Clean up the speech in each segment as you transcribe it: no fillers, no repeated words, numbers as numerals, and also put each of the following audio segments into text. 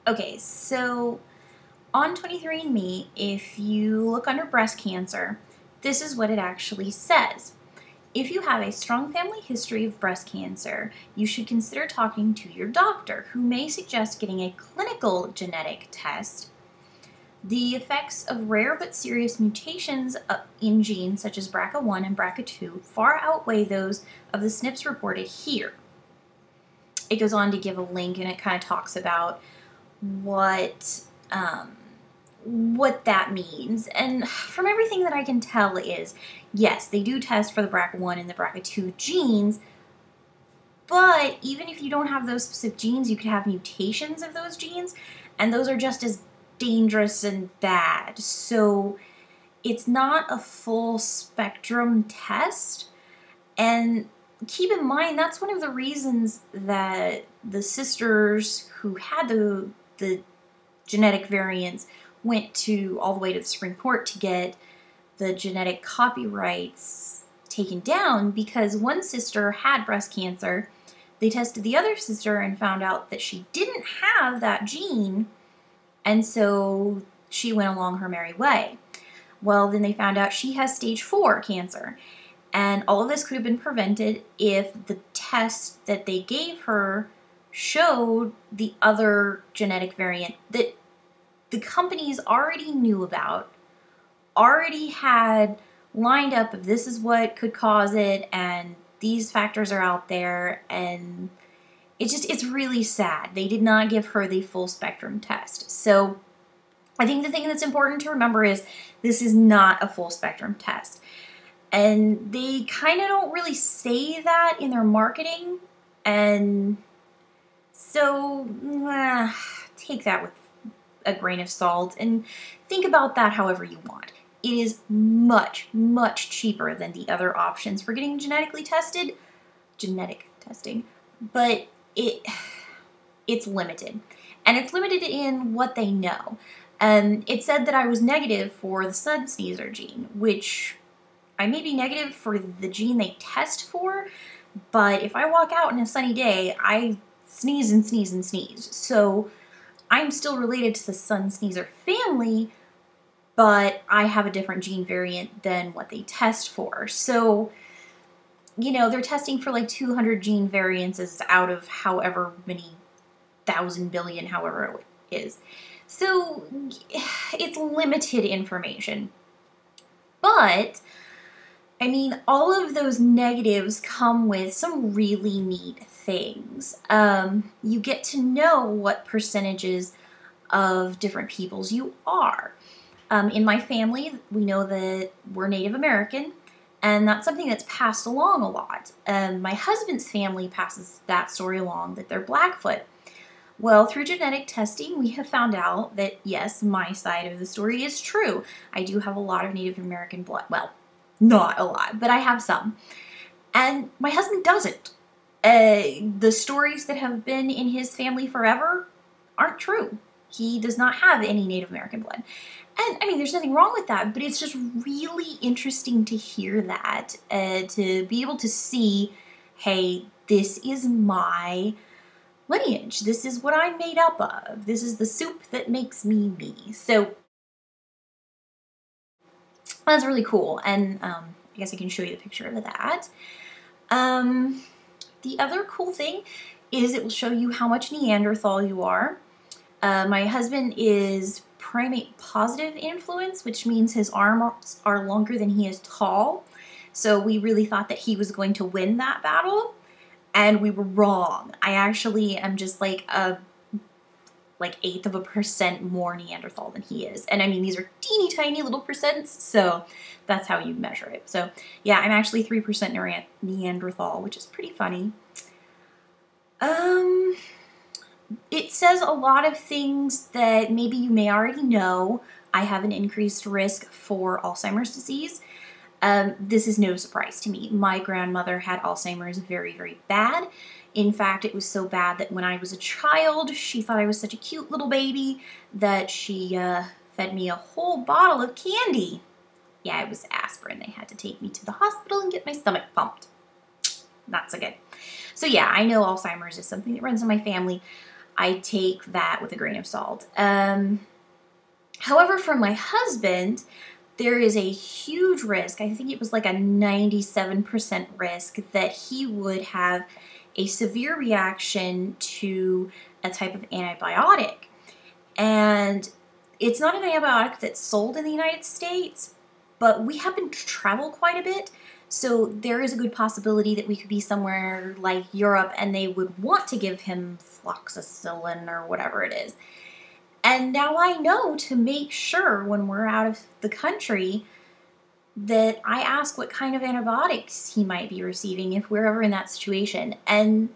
Okay, so on 23andme, if you look under breast cancer, this is what it actually says. If you have a strong family history of breast cancer, you should consider talking to your doctor, who may suggest getting a clinical genetic test. The effects of rare but serious mutations in genes such as BRCA1 and BRCA2 far outweigh those of the SNPs reported here. It goes on to give a link, and it kind of talks about what that means. And from everything that I can tell is, yes, they do test for the BRCA1 and the BRCA2 genes, but even if you don't have those specific genes, you could have mutations of those genes, and those are just as dangerous and bad. So it's not a full spectrum test. And keep in mind, that's one of the reasons that the sisters who had the genetic variants went all the way to the Supreme Court to get the genetic copyrights taken down, because one sister had breast cancer. They tested the other sister and found out that she didn't have that gene, and so she went along her merry way. Well, then they found out she has stage 4 cancer, and all of this could have been prevented if the test that they gave her showed the other genetic variant that the companies already knew about, already had lined up if this is what could cause it, and these factors are out there, and it's really sad. They did not give her the full spectrum test. So I think the thing that's important to remember is this is not a full spectrum test. And they kind of don't really say that in their marketing. And so take that with a grain of salt and think about that however you want. It is much, much cheaper than the other options for getting genetic testing, but it's limited. And it's limited in what they know. It said that I was negative for the sun sneezer gene, which I may be negative for the gene they test for, but if I walk out on a sunny day, I sneeze and sneeze and sneeze. So I'm still related to the sun sneezer family, but I have a different gene variant than what they test for. So, they're testing for like 200 gene variances out of however many thousand billion, however it is. So it's limited information. But I mean, all of those negatives come with some really neat things. You get to know what percentages of different peoples you are. In my family, we know that we're Native American, and that's something that's passed along a lot. My husband's family passes that story along, that they're Blackfoot. Well, through genetic testing, we have found out that, yes, my side of the story is true. I do have a lot of Native American blood. Well, not a lot, but I have some. And my husband doesn't. The stories that have been in his family forever aren't true. He does not have any Native American blood. And, I mean, there's nothing wrong with that, but it's just really interesting to hear that, to be able to see, hey, this is my lineage. This is what I'm made up of. This is the soup that makes me me. So that's really cool. And I guess I can show you a picture of that. The other cool thing is it will show you how much Neanderthal you are. My husband is primate positive influence, which means his arms are longer than he is tall. So we really thought that he was going to win that battle. And we were wrong. I actually am just like a 1/8% more Neanderthal than he is. And I mean, these are teeny tiny little percents, so that's how you measure it. So yeah, I'm actually 3% Neanderthal, which is pretty funny. It says a lot of things that maybe you may already know. I have an increased risk for Alzheimer's disease. This is no surprise to me. My grandmother had Alzheimer's very, very bad. In fact, it was so bad that when I was a child, she thought I was such a cute little baby that she fed me a whole bottle of candy. Yeah, it was aspirin. They had to take me to the hospital and get my stomach pumped. Not so good. So yeah, I know Alzheimer's is something that runs in my family. I take that with a grain of salt. However, for my husband, there is a huge risk. I think it was like a 97% risk that he would have a severe reaction to a type of antibiotic. And it's not an antibiotic that's sold in the United States, but we happen to travel quite a bit. So there is a good possibility that we could be somewhere like Europe and they would want to give him fluoxetine or whatever it is. And now I know to make sure when we're out of the country that I ask what kind of antibiotics he might be receiving if we're ever in that situation. And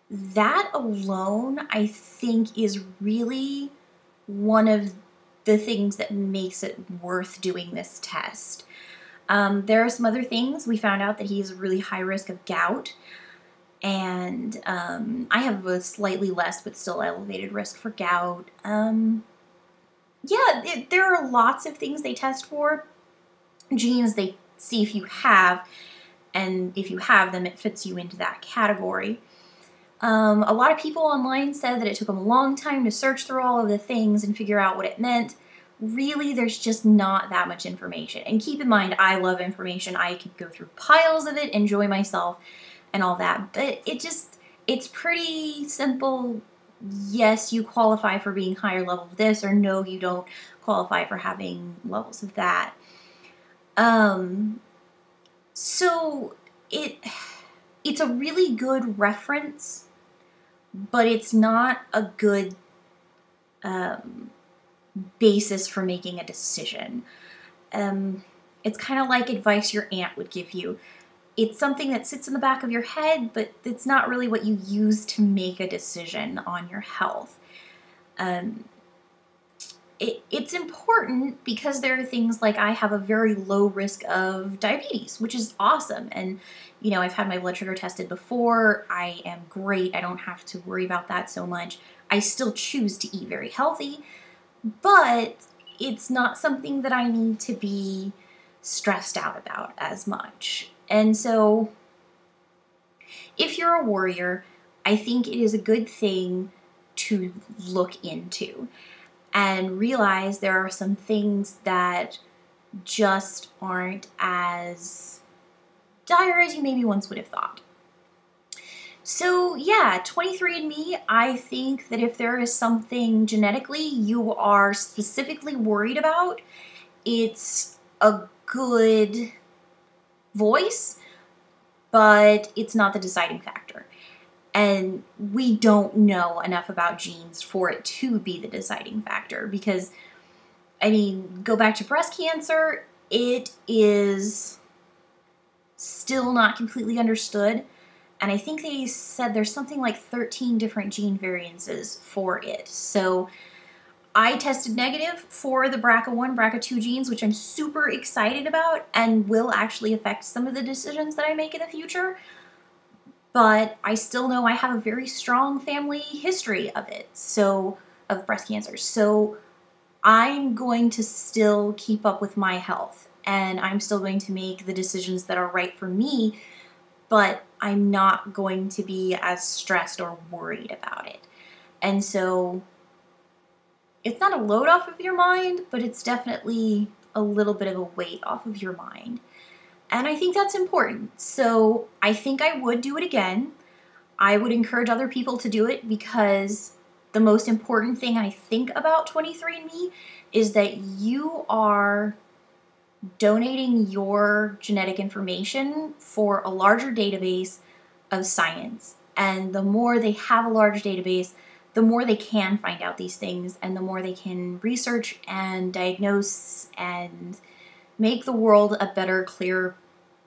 that alone, I think, is really one of the things that makes it worth doing this test. There are some other things. We found out that he has a really high risk of gout. And I have a slightly less but still elevated risk for gout. There are lots of things they test for. Genes they see if you have, and if you have them, it fits you into that category. A lot of people online said that it took them a long time to search through all of the things and figure out what it meant. Really, there's just not that much information. And keep in mind, I love information. I could go through piles of it, enjoy myself, and all that. But it's pretty simple. Yes, you qualify for being higher level of this, or no, you don't qualify for having levels of that. So it's a really good reference, but it's not a good basis for making a decision. It's kind of like advice your aunt would give you. It's something that sits in the back of your head, but it's not really what you use to make a decision on your health. It's important because there are things like I have a very low risk of diabetes, which is awesome. And, I've had my blood sugar tested before. I am great. I don't have to worry about that so much. I still choose to eat very healthy, but it's not something that I need to be stressed out about as much. And so if you're a warrior, I think it is a good thing to look into and realize there are some things that just aren't as dire as you maybe once would have thought. So yeah, 23andme, I think that if there is something genetically you are specifically worried about, it's a good voice, but it's not the deciding factor. And we don't know enough about genes for it to be the deciding factor because, go back to breast cancer, it is still not completely understood. And I think they said there's something like 13 different gene variances for it. So I tested negative for the BRCA1, BRCA2 genes, which I'm super excited about and will actually affect some of the decisions that I make in the future. But I still know I have a very strong family history of it, of breast cancer. So I'm going to still keep up with my health, and I'm still going to make the decisions that are right for me, but I'm not going to be as stressed or worried about it. And so it's not a load off of your mind, but it's definitely a little bit of a weight off of your mind. And I think that's important. So I think I would do it again. I would encourage other people to do it because the most important thing I think about 23andMe is that you are donating your genetic information for a larger database of science. And the more they have a large database, the more they can find out these things and the more they can research and diagnose and make the world a better, clearer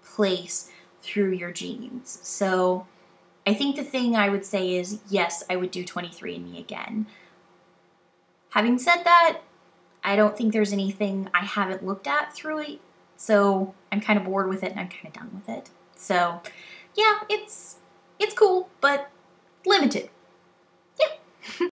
place through your genes. So I think the thing I would say is, yes, I would do 23andMe again. Having said that, I don't think there's anything I haven't looked at through it, so I'm kind of bored with it and I'm kind of done with it. So yeah, it's cool, but limited.